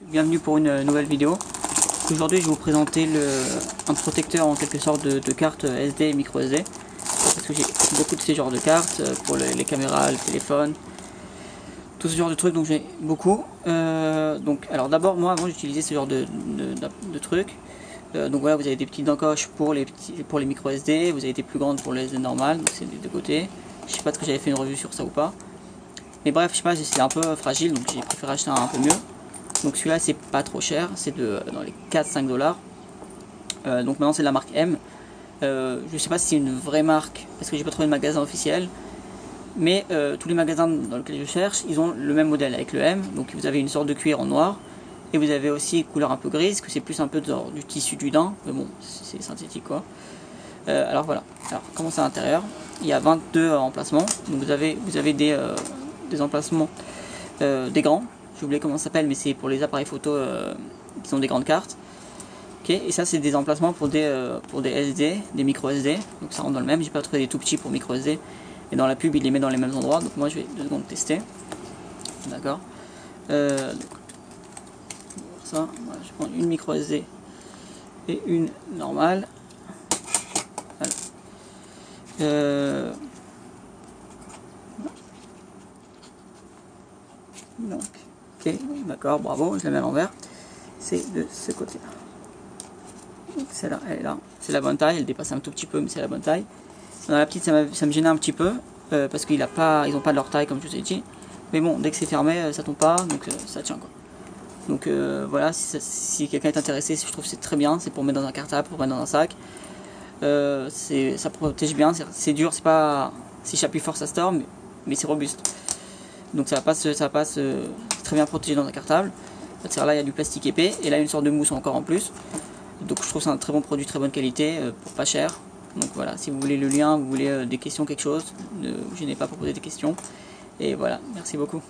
Bienvenue pour une nouvelle vidéo. Aujourd'hui je vais vous présenter un protecteur en quelque sorte de carte SD et micro SD. Parce que j'ai beaucoup de ces genres de cartes pour les caméras, le téléphone, tout ce genre de trucs, donc j'ai beaucoup. Alors d'abord moi avant j'utilisais ce genre de trucs. Donc voilà, vous avez des petites encoches pour les micro SD, vous avez des plus grandes pour les SD normales, donc c'est des deux côtés. Je sais pas que j'avais fait une revue sur ça ou pas. Mais bref, je sais pas, c'est un peu fragile, donc j'ai préféré acheter un peu mieux. Donc celui-là c'est pas trop cher, c'est dans les 4-5 $. Donc maintenant c'est de la marque M. Je sais pas si c'est une vraie marque, parce que j'ai pas trouvé de magasin officiel. Mais tous les magasins dans lesquels je cherche, ils ont le même modèle avec le M. Donc vous avez une sorte de cuir en noir. Et vous avez aussi couleur un peu grise, que c'est plus un peu du tissu du daim. Mais bon, c'est synthétique quoi. Alors voilà, alors comment c'est à l'intérieur. Il y a 22 emplacements. Donc vous avez des emplacements, des grands. J'ai oublié comment ça s'appelle, mais c'est pour les appareils photo qui ont des grandes cartes. Okay. Et ça c'est des emplacements pour des SD, des micro SD. Donc ça rentre dans le même. J'ai pas trouvé des tout petits pour micro SD. Et dans la pub il les met dans les mêmes endroits. Donc moi je vais 2 secondes tester. D'accord. Ça, voilà, je prends une micro SD et une normale. Voilà. Donc, ok, d'accord, bravo, je la mets à l'envers. C'est de ce côté-là. Donc celle-là, elle est là. C'est la bonne taille, elle dépasse un tout petit peu, mais c'est la bonne taille. Dans la petite, ça me gênait un petit peu, parce qu'ils n'ont pas de leur taille, comme je vous ai dit. Mais bon, dès que c'est fermé, ça tombe pas, donc ça tient quoi. Donc voilà, si quelqu'un est intéressé, je trouve que c'est très bien, c'est pour mettre dans un cartable, pour mettre dans un sac. Ça protège bien, c'est dur, c'est pas, si j'appuie fort ça se tord, mais c'est robuste. Donc ça passe très bien protégé dans un cartable. Là il y a du plastique épais et là une sorte de mousse encore en plus. Donc je trouve que c'est un très bon produit, très bonne qualité, pour pas cher. Donc voilà, si vous voulez le lien, vous voulez des questions, quelque chose, ne vous gênez pas pour poser des questions. Et voilà, merci beaucoup.